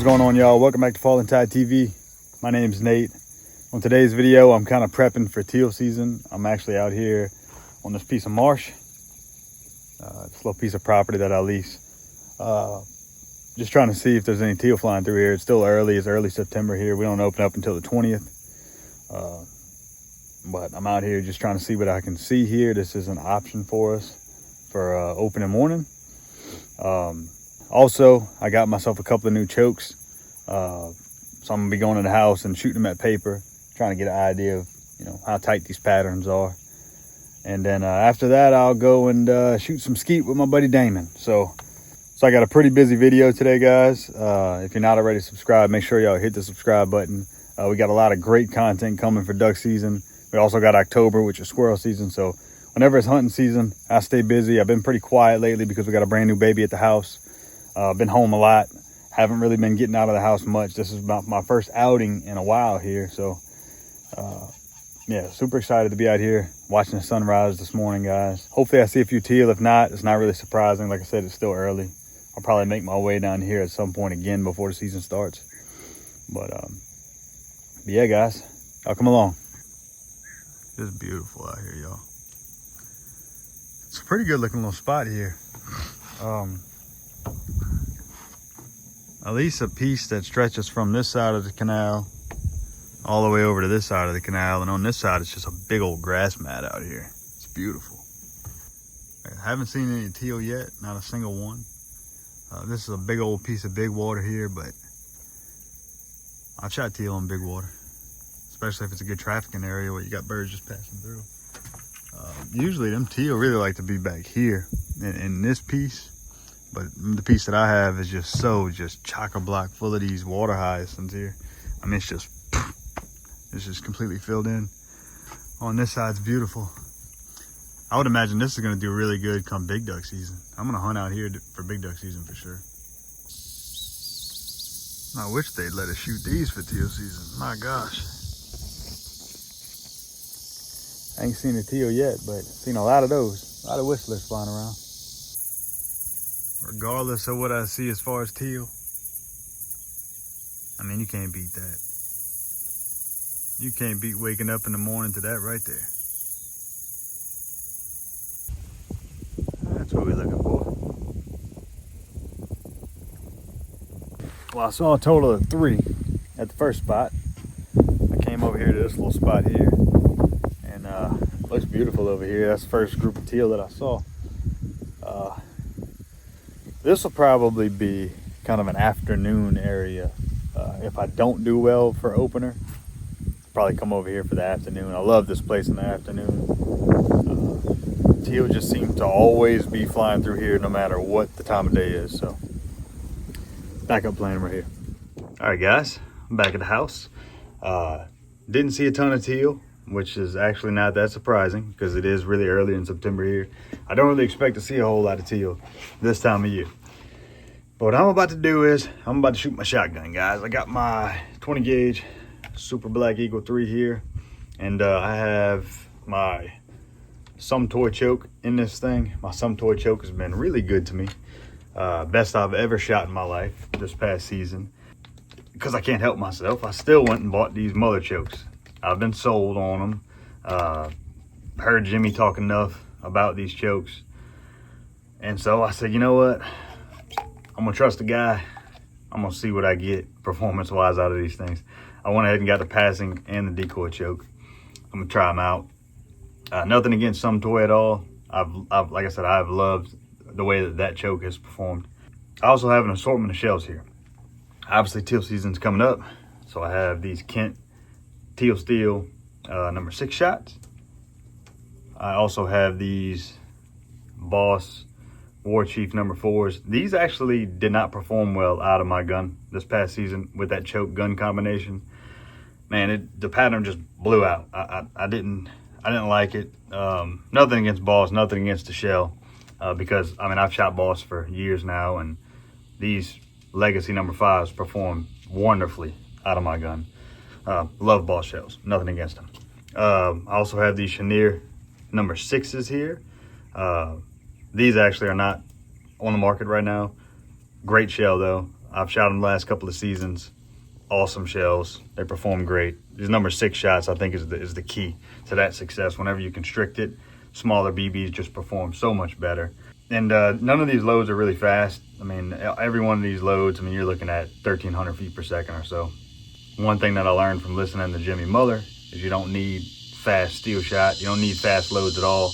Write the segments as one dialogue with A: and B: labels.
A: What's going on, y'all? Welcome back to Falling Tide TV. My name's Nate. On today's video, I'm kind of prepping for teal season. I'm actually out here on this piece of marsh, this little piece of property that I lease. Just trying to see if there's any teal flying through here. It's still early. It's early September here. We don't open up until the 20th. But I'm out here just trying to see what I can see here. This is an option for us for opening morning. Also, I got myself a couple of new chokes. So I'm gonna be going in the house and shooting them at paper, trying to get an idea of, how tight these patterns are. And then after that, I'll go and shoot some skeet with my buddy Damon. So I got a pretty busy video today, guys. If you're not already subscribed, make sure y'all hit the subscribe button. We got a lot of great content coming for duck season. We also got October, which is squirrel season. So whenever it's hunting season, I stay busy. I've been pretty quiet lately because we got a brand new baby at the house. Been home a lot. Haven't really been getting out of the house much. This is my first outing in a while here. So yeah, super excited to be out here watching the sunrise this morning, guys. Hopefully I see a few teal. If not, it's not really surprising. Like I said, it's still early. I'll probably make my way down here at some point again before the season starts. But yeah, guys, I'll come along. It's beautiful out here, y'all. It's a pretty good looking little spot here. At least a piece that stretches from this side of the canal all the way over to this side of the canal, and on this side it's just a big old grass mat out here. It's beautiful. I haven't seen any teal yet, not a single one. This is a big old piece of big water here, but I've shot teal on big water, especially if it's a good trafficking area where you got birds just passing through. Usually them teal really like to be back here in this piece. But the piece that I have is just chock-a-block full of these water hyacinths here. I mean, it's just completely filled in. On this side, it's beautiful. I would imagine this is gonna do really good come big duck season. I'm gonna hunt out here for big duck season for sure. I wish they'd let us shoot these for teal season. My gosh. I ain't seen a teal yet, but seen a lot of those. A lot of whistlers flying around. Regardless of what I see as far as teal, I mean, you can't beat that. You can't beat waking up in the morning to that right there. That's what we're looking for. Well, I saw a total of 3 at the first spot. I came over here to this little spot here, and it looks beautiful over here. That's the first group of teal that I saw. This will probably be kind of an afternoon area. If I don't do well for opener, I'll probably come over here for the afternoon. I love this place in the afternoon. Teal just seem to always be flying through here no matter what the time of day is. So backup plan right here. All right, guys, I'm back at the house. Didn't see a ton of teal, which is actually not that surprising because it is really early in September here. I don't really expect to see a whole lot of teal this time of year. But what I'm about to do is I'm about to shoot my shotgun, guys. I got my 20 gauge Super Black Eagle 3 here, and I have my Some Toy choke in this thing. My Some Toy choke has been really good to me. Best I've ever shot in my life this past season. Because I can't help myself, I still went and bought these mother chokes. I've been sold on them. Heard Jimmy talk enough about these chokes, and so I said, you know what, I'm gonna trust the guy. I'm gonna see what I get performance wise out of these things. I went ahead and got the passing and the decoy choke. I'm gonna try them out. Nothing against Some Toy at all. I've like I said, I've loved the way that choke has performed. I also have an assortment of shells here. Obviously teal season's coming up, so I have these Kent Teal Steel number 6 shots. I also have these Boss War Chief number 4s. These actually did not perform well out of my gun this past season with that choke gun combination. Man, the pattern just blew out. I didn't like it. Nothing against Boss, nothing against the shell, because I mean, I've shot Boss for years now, and these Legacy number 5s perform wonderfully out of my gun. Love Boss shells, nothing against them. I also have these Chenier number 6s here. These actually are not on the market right now. Great shell though. I've shot them the last couple of seasons. Awesome shells. They perform great. These number 6 shots, I think, is the key to that success. Whenever you constrict it, smaller BBs just perform so much better. And none of these loads are really fast. I mean, every one of these loads, I mean, you're looking at 1,300 feet per second or so. One thing that I learned from listening to Jimmy Muller is you don't need fast steel shot. You don't need fast loads at all.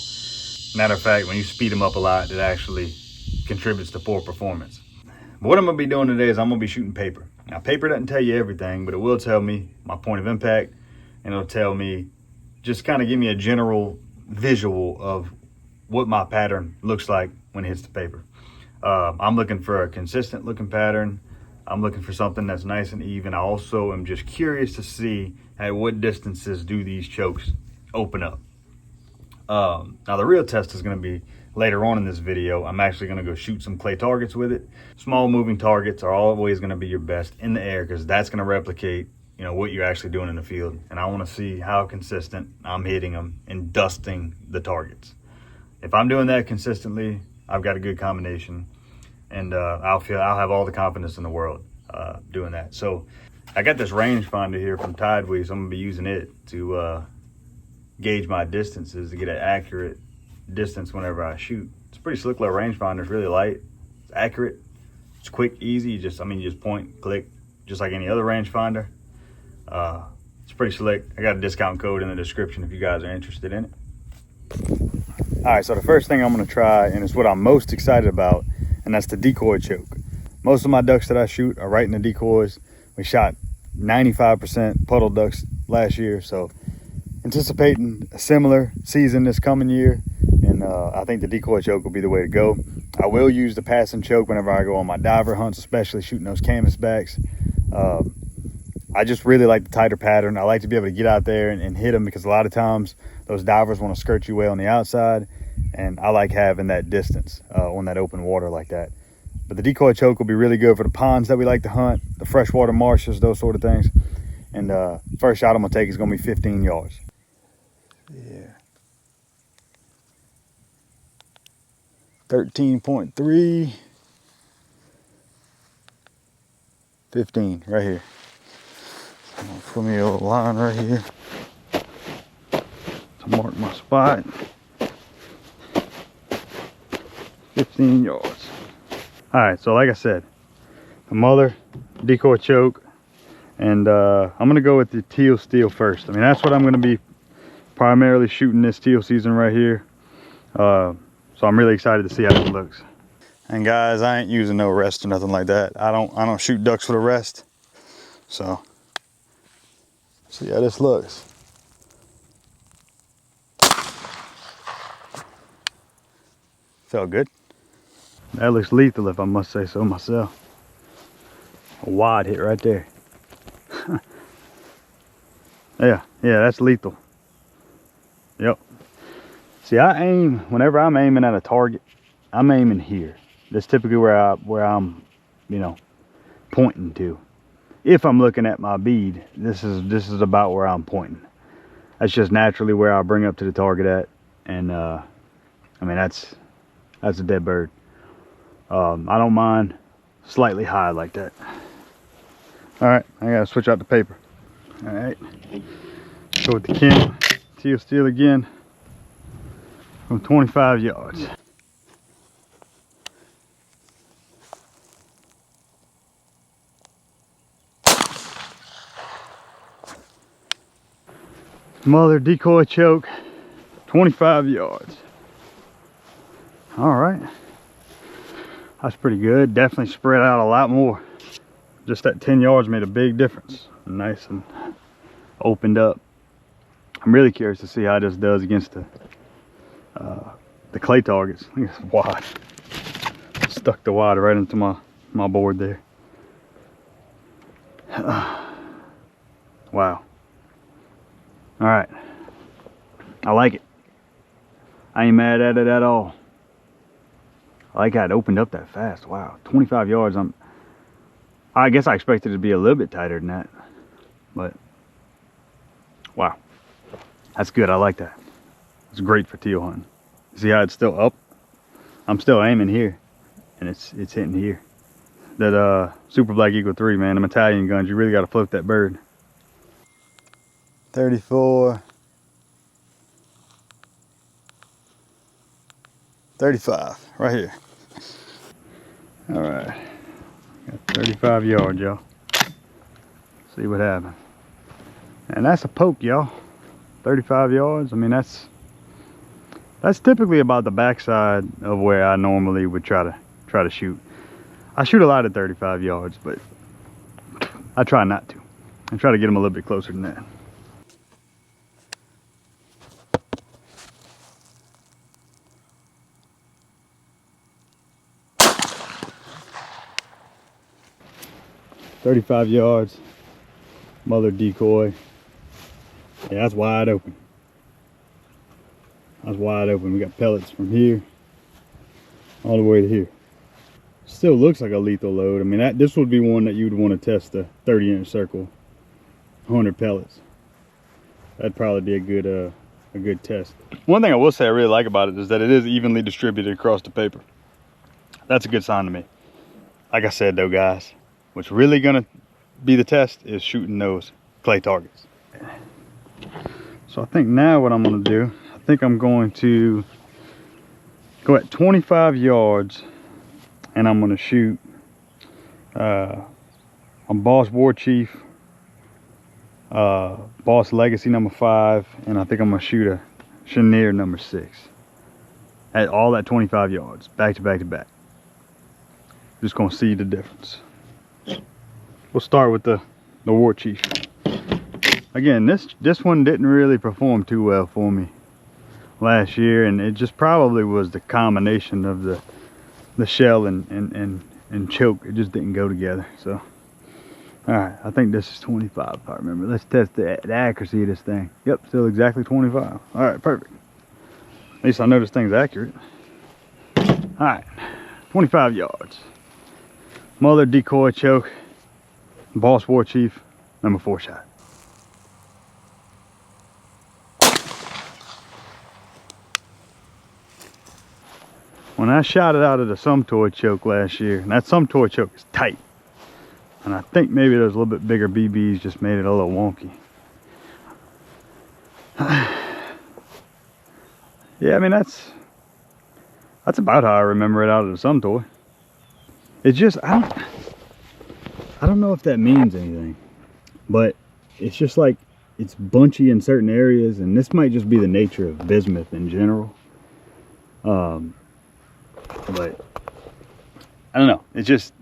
A: Matter of fact, when you speed them up a lot, it actually contributes to poor performance. But what I'm gonna be doing today is I'm gonna be shooting paper. Now, paper doesn't tell you everything, but it will tell me my point of impact, and it'll tell me, just kind of give me a general visual of what my pattern looks like when it hits the paper. I'm looking for a consistent looking pattern. I'm looking for something that's nice and even. I also am just curious to see at what distances do these chokes open up. Now the real test is going to be later on in this video. I'm actually going to go shoot some clay targets with it. Small moving targets are always going to be your best in the air, because that's going to replicate, you know, what you're actually doing in the field. And I want to see how consistent I'm hitting them and dusting the targets. If I'm doing that consistently, I've got a good combination, and I'll have all the confidence in the world doing that. So I got this rangefinder here from Tideways. I'm gonna be using it to gauge my distances, to get an accurate distance whenever I shoot. It's a pretty slick little rangefinder. It's really light, it's accurate, it's quick, easy. You just point, click, just like any other rangefinder. It's pretty slick. I got a discount code in the description if you guys are interested in it. All right, so the first thing I'm gonna try, and it's what I'm most excited about, and that's the decoy choke. Most of my ducks that I shoot are right in the decoys. We shot 95% puddle ducks last year, so anticipating a similar season this coming year, and I think the decoy choke will be the way to go. I will use the passing choke whenever I go on my diver hunts, especially shooting those canvas backs. I just really like the tighter pattern. I like to be able to get out there and hit them, because a lot of times those divers want to skirt you way on the outside, and I like having that distance on that open water like that. But the decoy choke will be really good for the ponds that we like to hunt, the freshwater marshes, those sort of things. And first shot I'm gonna take is gonna be 15 yards. Yeah. 13.3. 15 right here. I'm gonna put me a little line right here to mark my spot. 15 yards. All right, so like I said, the Mother, decoy choke, and I'm gonna go with the Teal steel first. I mean, that's what I'm gonna be primarily shooting this teal season right here. So I'm really excited to see how it looks. And guys, I ain't using no rest or nothing like that. I don't shoot ducks with a rest. So see how this looks. Felt good. That looks lethal, if I must say so myself. A wide hit right there. yeah, that's lethal. Yep. See, I aim, whenever I'm aiming at a target, I'm aiming here. That's typically where I'm, you know, pointing to. If I'm looking at my bead, this is about where I'm pointing. That's just naturally where I bring up to the target at, and I mean, that's a dead bird. I don't mind slightly high like that. All right, I gotta switch out the paper. All right, go with the Ken Teal steel again from 25 yards. Mother decoy choke, 25 yards. All right, that's pretty good. Definitely spread out a lot more. Just that 10 yards made a big difference. Nice and opened up. I'm really curious to see how this does against the clay targets. I think it's wide. Stuck the wide right into my board there. Wow. All right, I like it. I ain't mad at it at all. I like how it opened up that fast. Wow, 25 yards. I guess I expected it to be a little bit tighter than that, but wow, that's good. I like that. It's great for teal hunting. See how it's still up? I'm still aiming here, and it's hitting here. that Super Black Eagle 3, man. Them Italian guns, you really got to float that bird. 34. 35, right here. All right, got 35 yards, y'all. See what happens. And that's a poke, y'all. 35 yards. I mean, that's typically about the backside of where I normally would try to shoot. I shoot a lot at 35 yards, but I try not to. I try to get them a little bit closer than that. "35 yards, mother decoy." Yeah, that's wide open. That's wide open. We got pellets from here all the way to here. Still looks like a lethal load. I mean, this would be one that you'd want to test the 30-inch circle, 100 pellets. That'd probably be a good test. One thing I will say I really like about it is that it is evenly distributed across the paper. That's a good sign to me. Like I said though, guys, what's really gonna be the test is shooting those clay targets. So I think now what I'm gonna do, I think I'm going to go at 25 yards and I'm gonna shoot a Boss War Chief, Boss Legacy number 5, and I think I'm gonna shoot a Chenier number 6. All at 25 yards, back to back to back. Just gonna see the difference. We'll start with the War Chief. Again, this one didn't really perform too well for me last year, and it just probably was the combination of the shell and choke. It just didn't go together. So all right, I think this is 25 if I remember. Let's test the accuracy of this thing. Yep, still exactly 25. All right, perfect. At least I know this thing's accurate. All right, 25 yards. Mother decoy choke, Boss War Chief, number 4 shot. When I shot it out of the Sumtoy choke last year, and that Sumtoy choke is tight, and I think maybe those little bit bigger BBs just made it a little wonky. Yeah, I mean, that's about how I remember it out of the Sumtoy. It's just, I don't know if that means anything, but it's just like, it's bunchy in certain areas, and this might just be the nature of bismuth in general. But I don't know, it's just,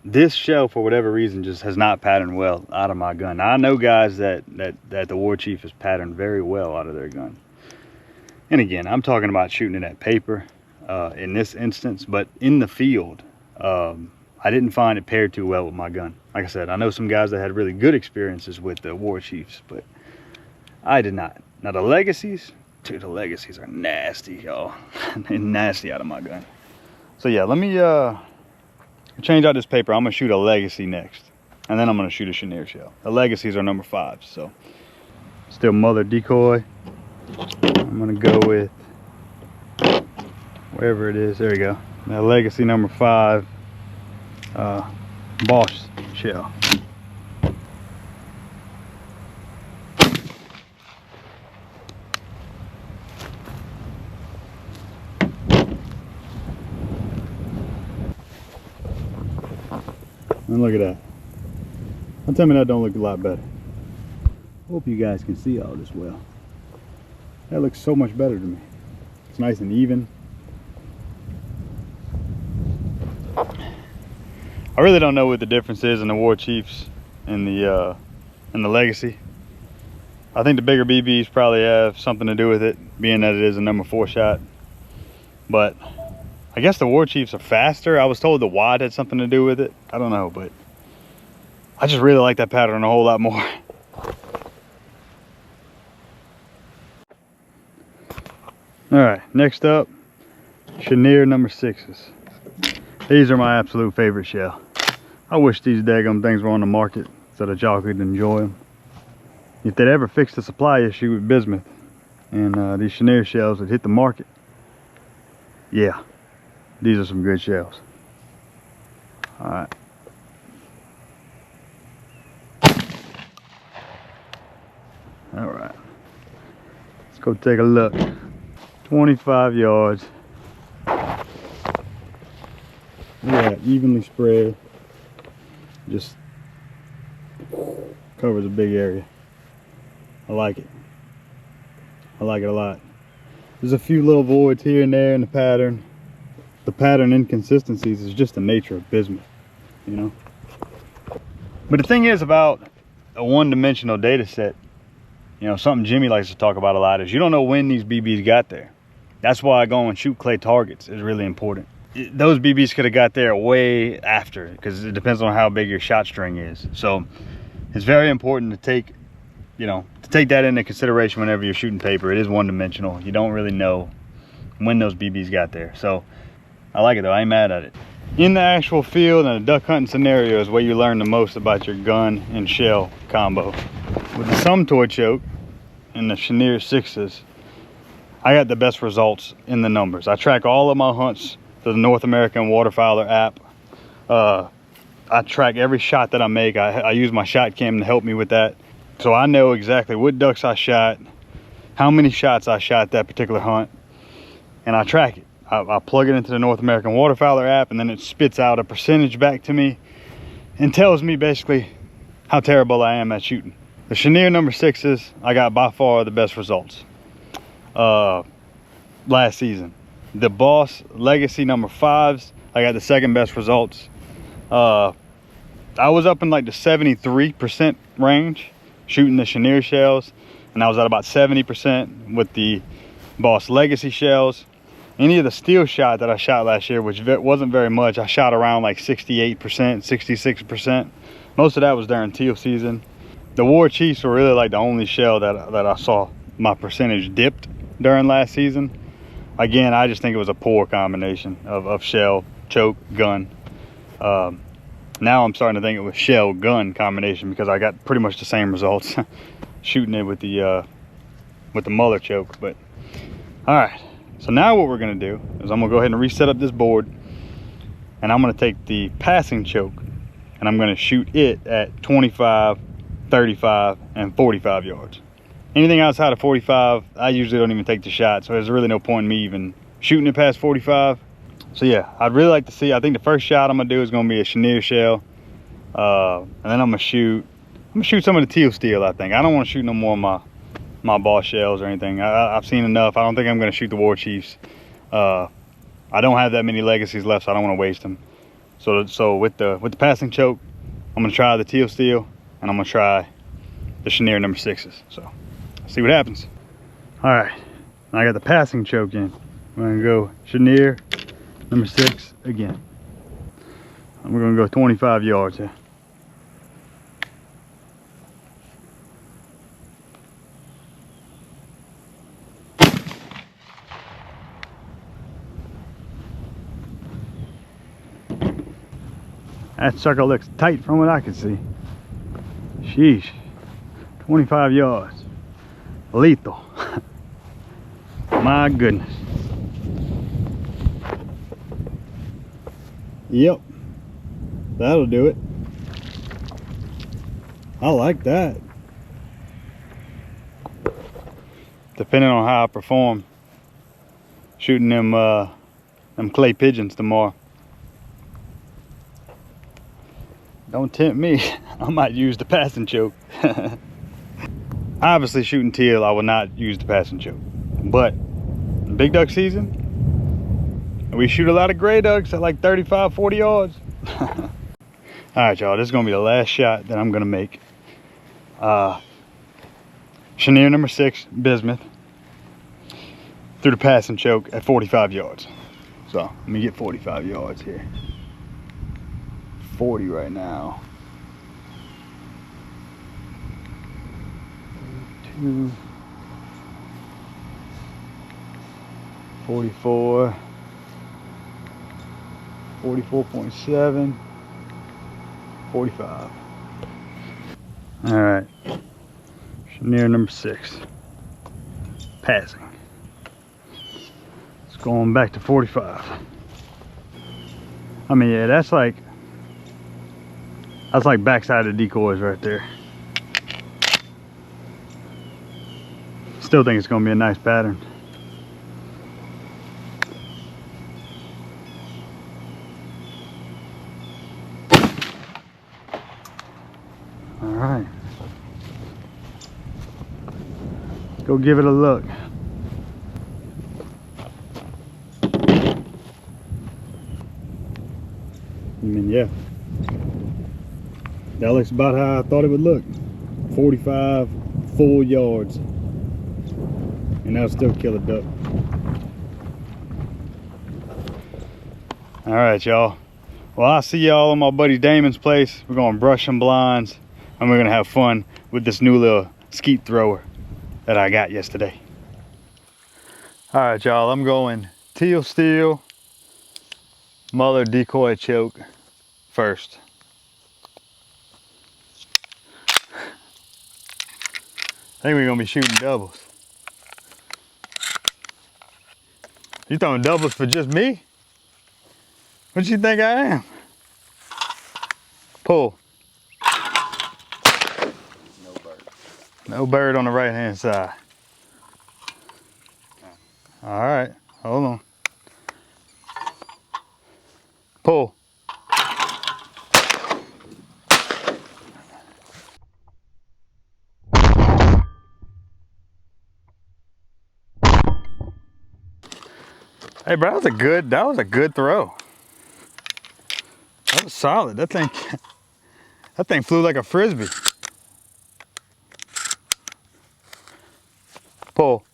A: this shell for whatever reason just has not patterned well out of my gun. Now, I know guys that the War Chief has patterned very well out of their gun. And again, I'm talking about shooting it at paper in this instance, but in the field, I didn't find it paired too well with my gun. Like I said, I know some guys that had really good experiences with the War Chiefs, but I did not. Now the Legacies, dude, the Legacies are nasty, y'all. They're nasty out of my gun. So yeah, let me change out this paper. I'm gonna shoot a Legacy next, and then I'm gonna shoot a Chenier shell. The Legacies are number 5, so still mother decoy. I'm gonna go with wherever it is. There we go. That Legacy number 5 Boss shell. And look at that. Don't tell me that don't look a lot better. Hope you guys can see all this well. That looks so much better to me. It's nice and even. I really don't know what the difference is in the War Chiefs and the Legacy. I think the bigger BBs probably have something to do with it, being that it is a number 4 shot. But I guess the War Chiefs are faster. I was told the wad had something to do with it. I don't know, but I just really like that pattern a whole lot more. All right, next up, Chenier number 6s. These are my absolute favorite shell. I wish these daggum things were on the market so that y'all could enjoy them. If they'd ever fixed the supply issue with bismuth and these Chenier shells would hit the market, yeah, these are some good shells. All right. All right. Let's go take a look. 25 yards. Yeah, evenly spread. Just covers a big area. I like it. I like it a lot. There's a few little voids here and there in the pattern. The pattern inconsistencies is just the nature of bismuth, you know. But the thing is about a one-dimensional data set, you know, something Jimmy likes to talk about a lot is you don't know when these BBs got there. That's why going and shoot clay targets is really important. Those BBs could have got there way after, because it depends on how big your shot string is. So it's very important to take, you know, to take that into consideration whenever you're shooting paper. It is one-dimensional. You don't really know when those BBs got there. So I like it though. I ain't mad at it. In the actual field and a duck hunting scenario is where you learn the most about your gun and shell combo. With the Sum toy choke and the Chenier 6s, I got the best results in the numbers. I track all of my hunts to the North American Waterfowler app. I track every shot that I make. I use my shot cam to help me with that. So I know exactly what ducks I shot, how many shots I shot that particular hunt, and I track it. I plug it into the North American Waterfowler app, and then it spits out a percentage back to me and tells me basically how terrible I am at shooting. The Chenier number 6s, I got by far the best results last season. The Boss Legacy number 5s, I got the second best results. I was up in like the 73% range shooting the Chenier shells, and I was at about 70% with the Boss Legacy shells. Any of the steel shot that I shot last year, which wasn't very much, I shot around like 68%, 66%. Most of that was during teal season. The War Chiefs were really like the only shell that I saw my percentage dipped during last season. Again, I just think it was a poor combination of shell, choke, gun. Now I'm starting to think it was shell gun combination, because I got pretty much the same results shooting it with the Muller choke. But all right, so now what we're gonna do is I'm gonna go ahead and reset up this board, and I'm gonna take the passing choke and I'm gonna shoot it at 25, 35, and 45 yards. Anything outside of 45, I usually don't even take the shot, so there's really no point in me even shooting it past 45. So yeah, I'd really like to see, I think the first shot I'm gonna do is gonna be a Chenier shell, and then I'm gonna shoot some of the teal steel. I think I don't want to shoot no more of my Boss shells or anything. I've seen enough. I don't think I'm gonna shoot the War Chiefs. I don't have that many legacies left, so I don't want to waste them. So with the passing choke, I'm gonna try the teal steel, and I'm gonna try the Chenier number 6s. So see what happens. All right, I got the passing choke in. I'm gonna go Chenier number 6 again. And we're gonna go 25 yards here. That sucker looks tight from what I can see. Sheesh. 25 yards. Lethal. My goodness. Yep. That'll do it. I like that. Depending on how I perform shooting them clay pigeons tomorrow. Don't tempt me. I might use the passing choke. Obviously shooting teal, I will not use the passing choke. But big duck season, we shoot a lot of gray ducks at like 35, 40 yards. All right, y'all, this is gonna be the last shot that I'm gonna make. Chenier number 6 bismuth through the passing choke at 45 yards. So let me get 45 yards here. 40 right now. 2, 44, 44.7, 45. All right, Chenier number 6, passing. It's going back to 45. I mean, yeah, that's like That's like backside of decoys right there. Still think it's gonna be a nice pattern. All right. Let's go give it a look. I mean, yeah. That looks about how I thought it would look. 45 full yards. And that'll still kill a duck. All right, y'all. Well, I'll see y'all on my buddy Damon's place. We're gonna brush some blinds and we're gonna have fun with this new little skeet thrower that I got yesterday. All right, y'all, I'm going teal steel, mother decoy choke first. I think we're gonna be shooting doubles. You throwing doubles for just me? What you think I am? Pull.
B: No bird.
A: No bird on the right hand side. All right, hold on. Pull. Hey, bro, that was a good throw. That was solid. That thing flew like a frisbee. Pull.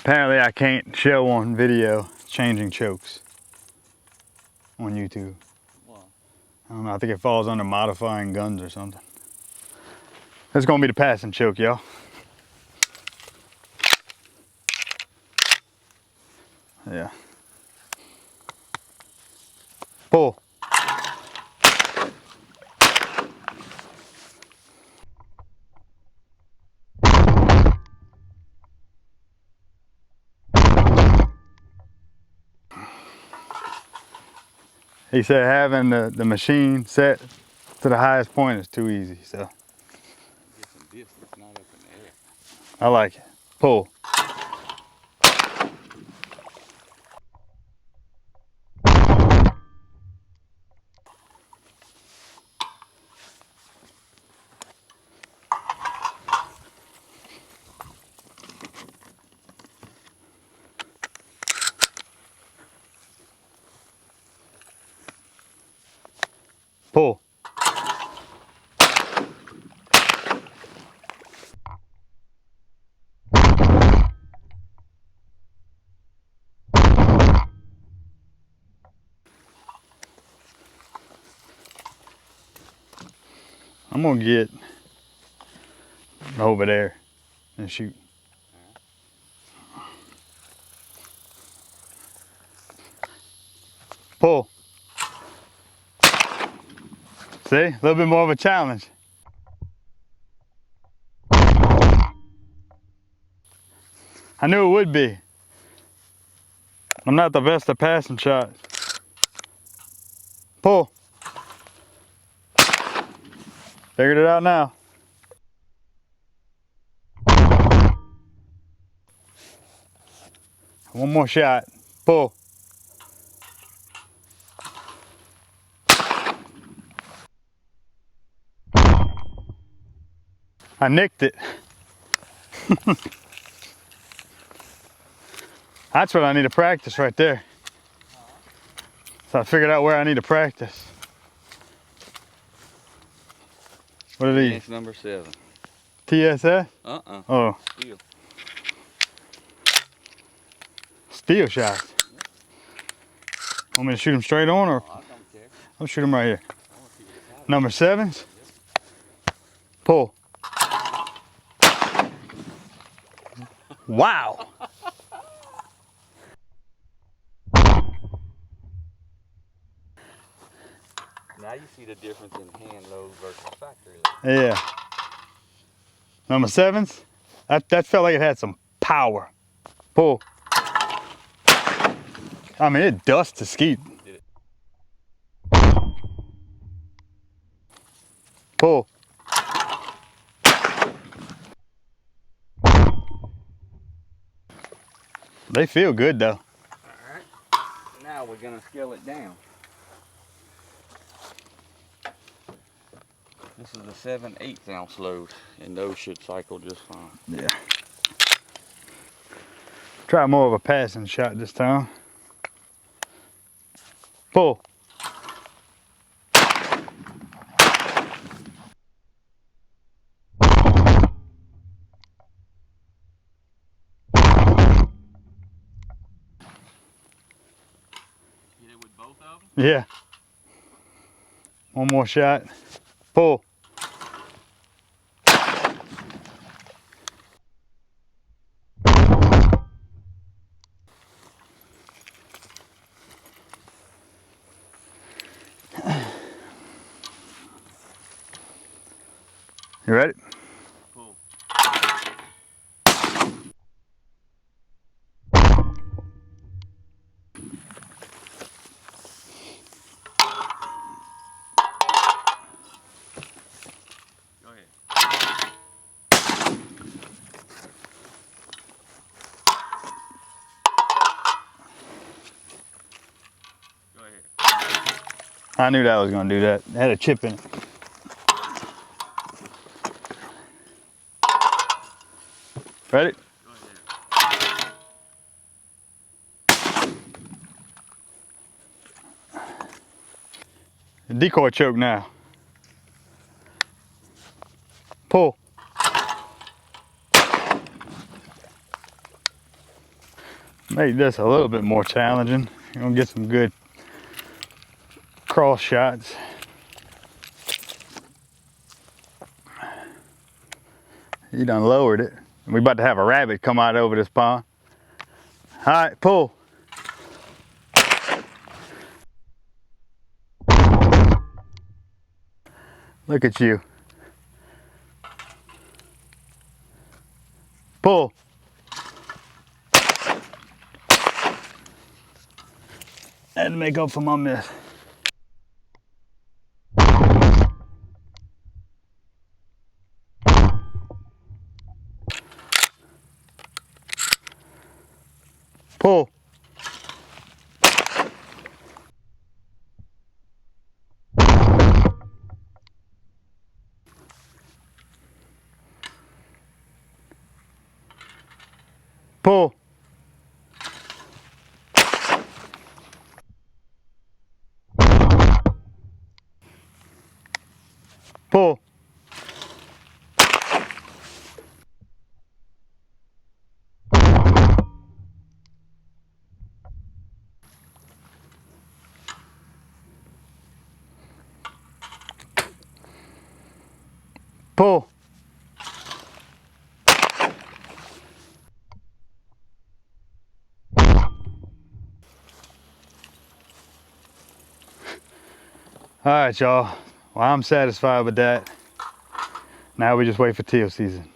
A: Apparently I can't show on video changing chokes on YouTube.
B: Why?
A: I don't know, I think it falls under modifying guns or something. That's gonna be the passing choke, y'all. Yeah. Pull. He said having the machine set to the highest point is too easy, so.
B: Get some distance, not up in the air.
A: I like it. Pull. Pull. I'm gonna get over there and shoot. Pull. See, a little bit more of a challenge. I knew it would be. I'm not the best at passing shots. Pull. Figured it out now. One more shot. Pull. I nicked it. That's what I need to practice right there. So I figured out where I need to practice. What are these?
B: It's number 7.
A: TSS?
B: Uh-uh.
A: Oh.
B: Steel.
A: Steel shots. Want me to shoot them straight on or?
B: Oh, I don't care.
A: I'll shoot them right here. Number 7s? Pull. Wow.
B: Now you see the difference in hand load versus factory load.
A: Yeah. Number 7s, that felt like it had some power. Pull. I mean, it dusts to Skeet.
B: Did it?
A: Pull. They feel good though.
B: Alright. Now we're gonna scale it down. This is a 7/8 ounce load, and those should cycle just fine.
A: Yeah. Try more of a passing shot this time. Pull.
B: Hit it with both of them?
A: Yeah. One more shot. Pull. You ready?
B: Pull. Go ahead. Go ahead.
A: I knew that was gonna do that. It had a chip in it. Ready?
B: Go ahead.
A: Decoy choke now. Pull. Make this a little bit more challenging. You're gonna get some good cross shots. You done lowered it. We about to have a rabbit come out over this pond. All right, pull. Look at you. Pull. And make up for my miss. Pull. Pull. Pull. Pull. All right, y'all. Well, I'm satisfied with that. Now we just wait for teal season.